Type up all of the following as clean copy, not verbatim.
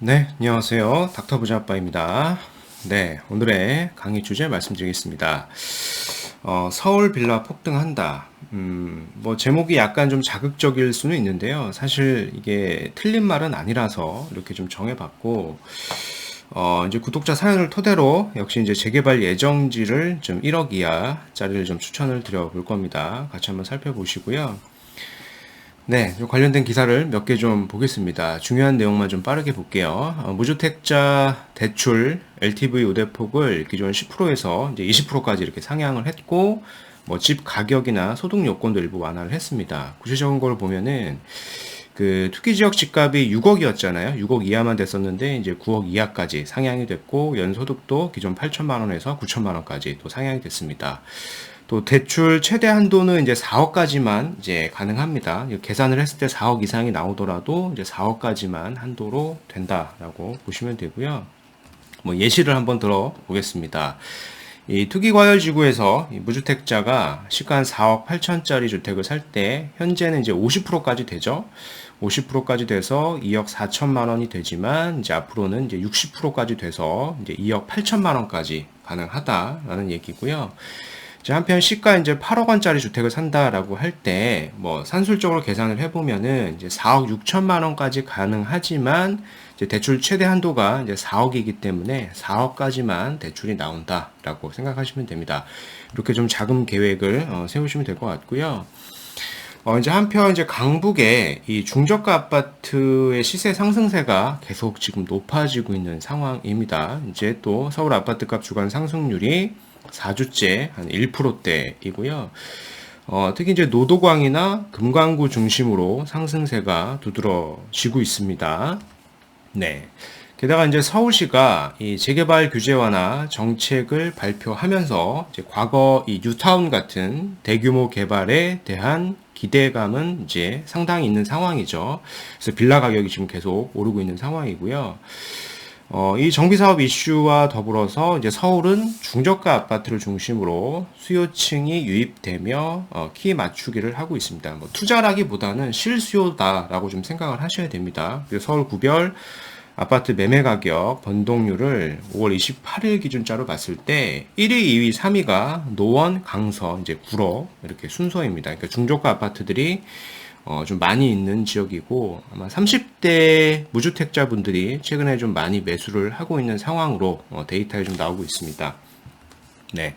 네, 안녕하세요. 닥터 부자아빠입니다. 네, 오늘의 강의 주제 말씀드리겠습니다. 서울 빌라 폭등한다. 뭐 제목이 약간 좀 자극적일 수는 있는데요. 사실 이게 틀린 말은 아니라서 이렇게 좀 정해봤고, 이제 구독자 사연을 토대로 역시 이제 재개발 예정지를 좀 1억 이하짜리를 좀 추천을 드려볼 겁니다. 같이 한번 살펴보시고요. 네, 좀 관련된 기사를 몇 개 좀 보겠습니다. 중요한 내용만 좀 빠르게 볼게요. 무주택자 대출 LTV 우대폭을 기존 10%에서 이제 20%까지 이렇게 상향을 했고, 뭐 집 가격이나 소득 요건도 일부 완화를 했습니다. 구체적인 걸 보면은 그 투기 지역 집값이 6억이었잖아요. 6억 이하만 됐었는데 이제 9억 이하까지 상향이 됐고, 연소득도 기존 8천만 원에서 9천만 원까지 또 상향이 됐습니다. 또 대출 최대 한도는 이제 4억까지만 이제 가능합니다. 계산을 했을 때 4억 이상이 나오더라도 이제 4억까지만 한도로 된다라고 보시면 되고요. 뭐 예시를 한번 들어보겠습니다. 이 투기과열지구에서 이 무주택자가 시가 한 4억 8천짜리 주택을 살 때 현재는 이제 50%까지 되죠. 50%까지 돼서 2억 4천만 원이 되지만 이제 앞으로는 이제 60%까지 돼서 이제 2억 8천만 원까지 가능하다라는 얘기고요. 이제 한편 시가 이제 8억 원짜리 주택을 산다라고 할 때 뭐 산술적으로 계산을 해보면은 이제 4억 6천만 원까지 가능하지만 이제 대출 최대 한도가 이제 4억이기 때문에 4억까지만 대출이 나온다라고 생각하시면 됩니다. 이렇게 좀 자금 계획을 세우시면 될 것 같고요. 이제 한편 이제 강북에 이 중저가 아파트의 시세 상승세가 계속 지금 높아지고 있는 상황입니다. 이제 또 서울 아파트값 주간 상승률이 4주째 한 1%대이고요. 특히 이제 노도광이나 금강구 중심으로 상승세가 두드러지고 있습니다. 네. 게다가 이제 서울시가 이 재개발 규제 완화 정책을 발표하면서 이제 과거 이 뉴타운 같은 대규모 개발에 대한 기대감은 이제 상당히 있는 상황이죠. 그래서 빌라 가격이 지금 계속 오르고 있는 상황이고요. 이 정비사업 이슈와 더불어서 이제 서울은 중저가 아파트를 중심으로 수요층이 유입되며 키 맞추기를 하고 있습니다. 뭐 투자라기보다는 실수요다라고 좀 생각을 하셔야 됩니다. 그래서 서울 구별 아파트 매매 가격 변동률을 5월 28일 기준자로 봤을 때 1위, 2위, 3위가 노원, 강서, 이제 구로 이렇게 순서입니다. 그러니까 중저가 아파트들이 좀 많이 있는 지역이고 아마 30대 무주택자분들이 최근에 좀 많이 매수를 하고 있는 상황으로 데이터에 좀 나오고 있습니다. 네.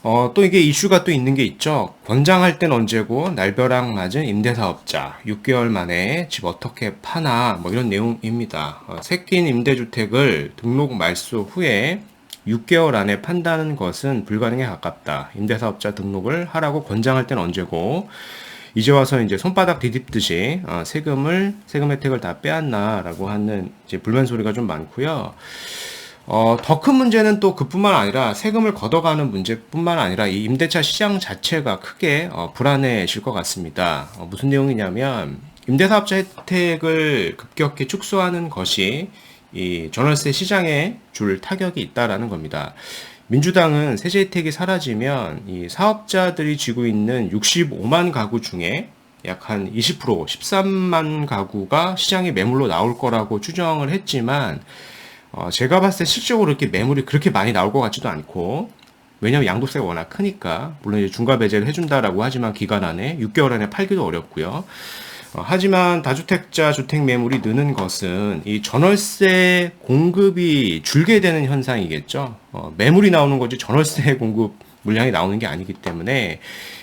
또 이게 이슈가 또 있는 게 있죠. 권장할 땐 언제고 날벼락 맞은 임대사업자 6개월 만에 집 어떻게 파나 뭐 이런 내용입니다. 새낀 임대주택을 등록 말소 후에 6개월 안에 판다는 것은 불가능에 가깝다. 임대사업자 등록을 하라고 권장할 땐 언제고 이제 와서 이제 손바닥 디딥듯이 세금 혜택을 다 빼앗나라고 하는 이제 불만 소리가 좀 많고요. 더 큰 문제는 또 그뿐만 아니라 세금을 걷어가는 문제뿐만 아니라 이 임대차 시장 자체가 크게 불안해질 것 같습니다. 무슨 내용이냐면 임대사업자 혜택을 급격히 축소하는 것이 이 전월세 시장에 줄 타격이 있다라는 겁니다. 민주당은 세제 혜택이 사라지면 이 사업자들이 쥐고 있는 65만 가구 중에 약 한 20%, 13만 가구가 시장에 매물로 나올 거라고 추정을 했지만 제가 봤을 때 실질적으로 이렇게 매물이 그렇게 많이 나올 것 같지도 않고, 왜냐면 양도세가 워낙 크니까, 물론 이제 중과 배제를 해준다라고 하지만 기간 안에 6개월 안에 팔기도 어렵고요. 하지만 다주택자 주택 매물이 느는 것은 이 전월세 공급이 줄게 되는 현상이겠죠. 매물이 나오는 거지 전월세 공급 물량이 나오는 게 아니기 때문에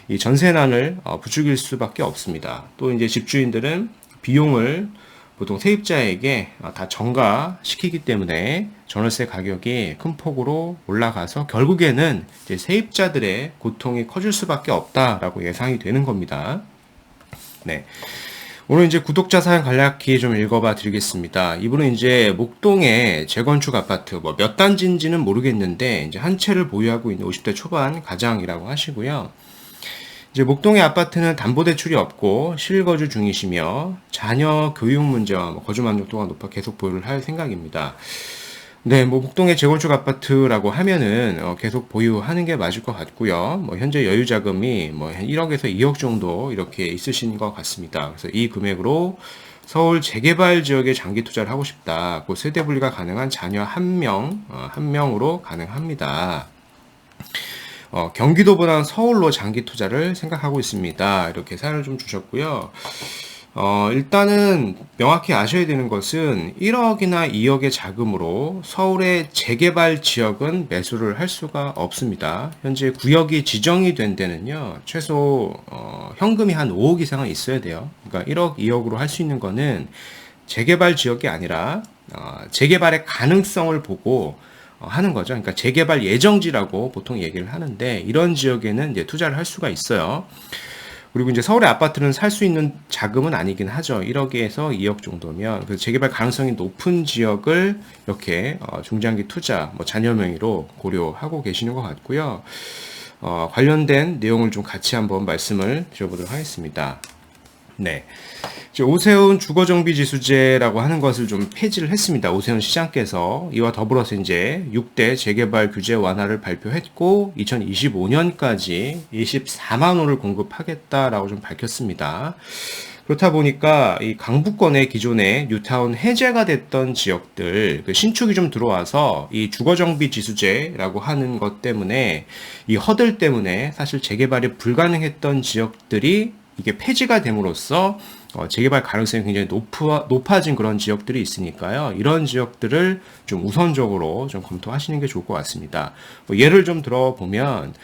이 전세난을 부추길 수밖에 없습니다. 또 이제 집주인들은 비용을 보통 세입자에게 다 전가시키기 때문에 전월세 가격이 큰 폭으로 올라가서 결국에는 이제 세입자들의 고통이 커질 수밖에 없다라고 예상이 되는 겁니다. 네. 오늘 이제 구독자 사연 간략히 좀 읽어봐 드리겠습니다. 이분은 이제 목동의 재건축 아파트, 뭐 몇 단지인지는 모르겠는데, 이제 한 채를 보유하고 있는 50대 초반 가장이라고 하시고요. 이제 목동의 아파트는 담보대출이 없고 실거주 중이시며 자녀 교육 문제와 거주 만족도가 높아 계속 보유를 할 생각입니다. 네, 뭐 목동의 재건축 아파트라고 하면은 계속 보유하는 게 맞을 것 같고요. 뭐 현재 여유 자금이 뭐 1억에서 2억 정도 이렇게 있으신 것 같습니다. 그래서 이 금액으로 서울 재개발 지역에 장기 투자를 하고 싶다. 그 세대 분리가 가능한 자녀 한 명으로 가능합니다. 경기도보다는 서울로 장기 투자를 생각하고 있습니다. 이렇게 사연을 좀 주셨고요. 일단은 명확히 아셔야 되는 것은 1억이나 2억의 자금으로 서울의 재개발 지역은 매수를 할 수가 없습니다. 현재 구역이 지정이 된 데는요, 최소 현금이 한 5억 이상은 있어야 돼요. 그러니까 1억, 2억으로 할 수 있는 거는 재개발 지역이 아니라 재개발의 가능성을 보고 하는 거죠. 그러니까 재개발 예정지라고 보통 얘기를 하는데 이런 지역에는 이제 투자를 할 수가 있어요. 그리고 이제 서울의 아파트는 살 수 있는 자금은 아니긴 하죠. 1억에서 2억 정도면. 그래서 재개발 가능성이 높은 지역을 이렇게 중장기 투자, 뭐 자녀 명의로 고려하고 계시는 것 같고요. 관련된 내용을 좀 같이 한번 말씀을 드려보도록 하겠습니다. 네. 이제 오세훈 주거정비지수제라고 하는 것을 좀 폐지를 했습니다. 오세훈 시장께서 이와 더불어서 이제 6대 재개발 규제 완화를 발표했고 2025년까지 24만 호를 공급하겠다라고 좀 밝혔습니다. 그렇다 보니까 이 강북권의 기존에 뉴타운 해제가 됐던 지역들, 그 신축이 좀 들어와서 이 주거정비 지수제라고 하는 것 때문에 이 허들 때문에 사실 재개발이 불가능했던 지역들이 이게 폐지가 됨으로써 재개발 가능성이 굉장히 높아진 그런 지역들이 있으니까요. 이런 지역들을 좀 우선적으로 좀 검토하시는 게 좋을 것 같습니다. 예를 좀 들어보면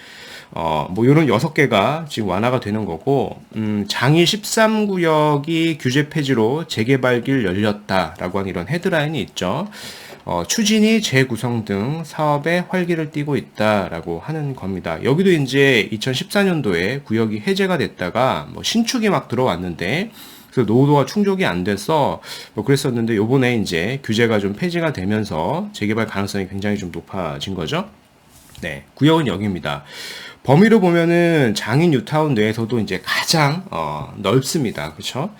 뭐 이런 6개가 지금 완화가 되는 거고, 장이 13구역이 규제 폐지로 재개발길 열렸다라고 하는 이런 헤드라인이 있죠. 추진이 재구성 등 사업에 활기를 띠고 있다라고 하는 겁니다. 여기도 이제 2014년도에 구역이 해제가 됐다가 뭐 신축이 막 들어왔는데, 그래서 노후도가 충족이 안 돼서 뭐 그랬었는데 요번에 이제 규제가 좀 폐지가 되면서 재개발 가능성이 굉장히 좀 높아진 거죠. 네, 구역은 여기입니다. 범위로 보면은 장인 뉴타운 내에서도 이제 가장 넓습니다. 그렇죠?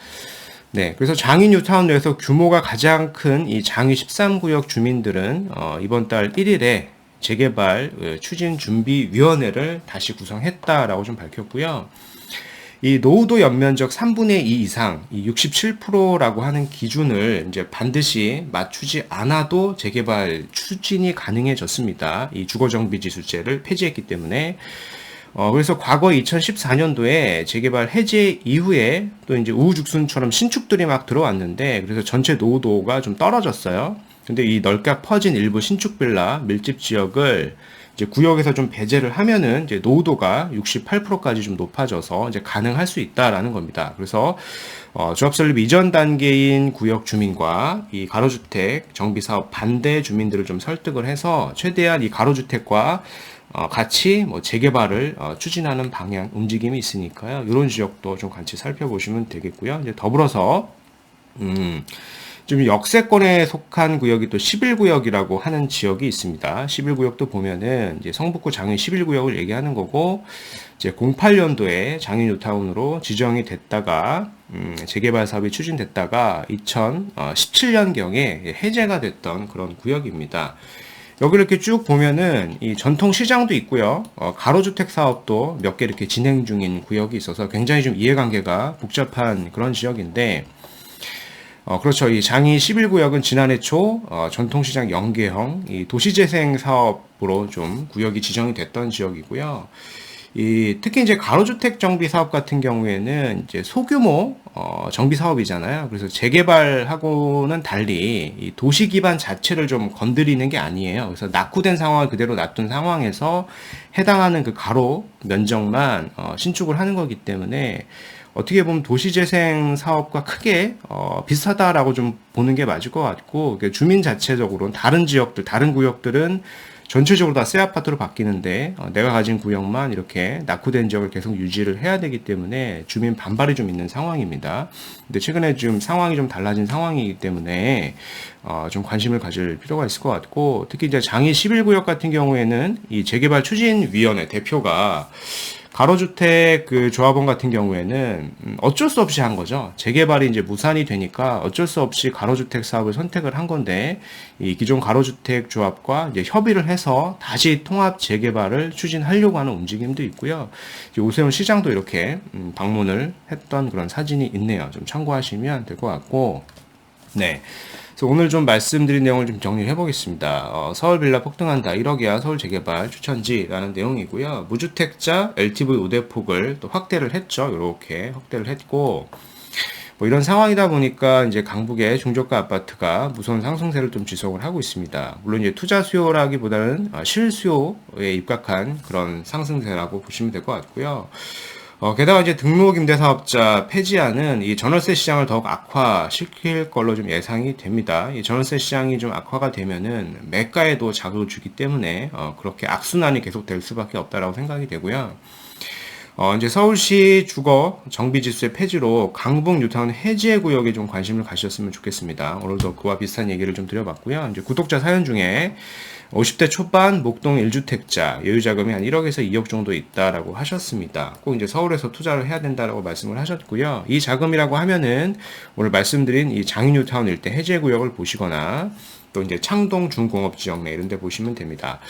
네, 그래서 장인 뉴타운 내에서 규모가 가장 큰 이 장위 13구역 주민들은 이번 달 1일에 재개발 추진준비위원회를 다시 구성했다라고 좀 밝혔고요. 이 노후도 연면적 3분의 2 이상, 이 67%라고 하는 기준을 이제 반드시 맞추지 않아도 재개발 추진이 가능해졌습니다. 이 주거정비지수제를 폐지했기 때문에. 그래서 과거 2014년도에 재개발 해제 이후에 또 이제 우후죽순처럼 신축들이 막 들어왔는데, 그래서 전체 노후도가 좀 떨어졌어요. 근데 이 넓게 퍼진 일부 신축 빌라 밀집 지역을 이제 구역에서 좀 배제를 하면은 이제 노후도가 68%까지 좀 높아져서 이제 가능할 수 있다라는 겁니다. 그래서 조합 설립 이전 단계인 구역 주민과 이 가로주택 정비 사업 반대 주민들을 좀 설득을 해서 최대한 이 가로주택과 같이 뭐 재개발을 추진하는 방향 움직임이 있으니까요. 이런 지역도 좀 같이 살펴보시면 되겠고요. 이제 더불어서 좀 역세권에 속한 구역이 또 11구역이라고 하는 지역이 있습니다. 11구역도 보면은 이제 성북구 장인 11구역을 얘기하는 거고, 이제 08년도에 장인 뉴타운으로 지정이 됐다가 재개발 사업이 추진됐다가 2017년경에 해제가 됐던 그런 구역입니다. 여기를 이렇게 쭉 보면은 이 전통 시장도 있고요. 가로주택 사업도 몇 개 이렇게 진행 중인 구역이 있어서 굉장히 좀 이해관계가 복잡한 그런 지역인데, 그렇죠. 이 장이 11구역은 지난해 초 전통시장 연계형 이 도시재생 사업으로 좀 구역이 지정이 됐던 지역이고요. 특히 이제 가로주택 정비 사업 같은 경우에는 이제 소규모 정비 사업이잖아요. 그래서 재개발하고는 달리 이 도시 기반 자체를 좀 건드리는 게 아니에요. 그래서 낙후된 상황을 그대로 놔둔 상황에서 해당하는 그 가로 면적만 신축을 하는 거기 때문에 어떻게 보면 도시재생 사업과 크게 비슷하다라고 좀 보는 게 맞을 것 같고, 주민 자체적으로는 다른 지역들, 다른 구역들은 전체적으로 다 새 아파트로 바뀌는데 내가 가진 구역만 이렇게 낙후된 지역을 계속 유지를 해야 되기 때문에 주민 반발이 좀 있는 상황입니다. 근데 최근에 지금 상황이 좀 달라진 상황이기 때문에 좀 관심을 가질 필요가 있을 것 같고, 특히 이제 장이 11구역 같은 경우에는 이 재개발 추진위원회 대표가 가로주택 그 조합원 같은 경우에는 어쩔 수 없이 한 거죠. 재개발이 이제 무산이 되니까 어쩔 수 없이 가로주택 사업을 선택을 한 건데, 이 기존 가로주택 조합과 이제 협의를 해서 다시 통합 재개발을 추진하려고 하는 움직임도 있고요. 이제 오세훈 시장도 이렇게 방문을 했던 그런 사진이 있네요. 좀 참고하시면 될 것 같고, 네. 그래서 오늘 좀 말씀드린 내용을 좀 정리해 보겠습니다. 서울 빌라 폭등한다. 1억이야 서울 재개발 추천지라는 내용이고요. 무주택자 LTV 우대폭을 또 확대를 했죠. 이렇게 확대를 했고, 뭐 이런 상황이다 보니까 이제 강북의 중저가 아파트가 무서운 상승세를 좀 지속을 하고 있습니다. 물론 이제 투자 수요라기보다는 실수요에 입각한 그런 상승세라고 보시면 될 것 같고요. 게다가 이제 등록 임대사업자 폐지안은 이 전월세 시장을 더욱 악화시킬 걸로 좀 예상이 됩니다. 이 전월세 시장이 좀 악화가 되면은 매가에도 자극을 주기 때문에 그렇게 악순환이 계속될 수밖에 없다라고 생각이 되고요. 이제 서울시 주거 정비지수의 폐지로 강북 뉴타운 해제 구역에 좀 관심을 가셨으면 좋겠습니다. 오늘도 그와 비슷한 얘기를 좀 드려봤고요. 이제 구독자 사연 중에 50대 초반 목동 1주택자 여유자금이 한 1억에서 2억 정도 있다라고 하셨습니다. 꼭 이제 서울에서 투자를 해야 된다라고 말씀을 하셨고요. 이 자금이라고 하면은 오늘 말씀드린 이 장인 뉴타운 일대 해제 구역을 보시거나 또 이제 창동 중공업지역 내 이런 데 보시면 됩니다.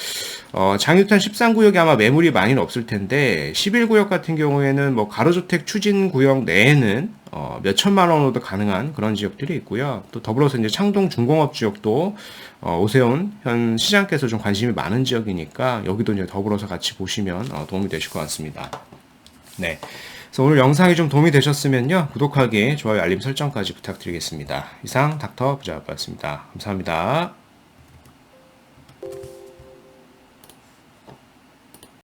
장유탄 13구역이 아마 매물이 많이는 없을 텐데 11구역 같은 경우에는 뭐 가로주택 추진구역 내에는 몇 천만 원으로도 가능한 그런 지역들이 있고요. 또 더불어서 이제 창동 중공업 지역도 오세훈 현 시장께서 좀 관심이 많은 지역이니까 여기도 이제 더불어서 같이 보시면 도움이 되실 것 같습니다. 네. 그래서 오늘 영상이 좀 도움이 되셨으면요. 구독하기, 좋아요, 알림 설정까지 부탁드리겠습니다. 이상 닥터 부자였습니다. 감사합니다.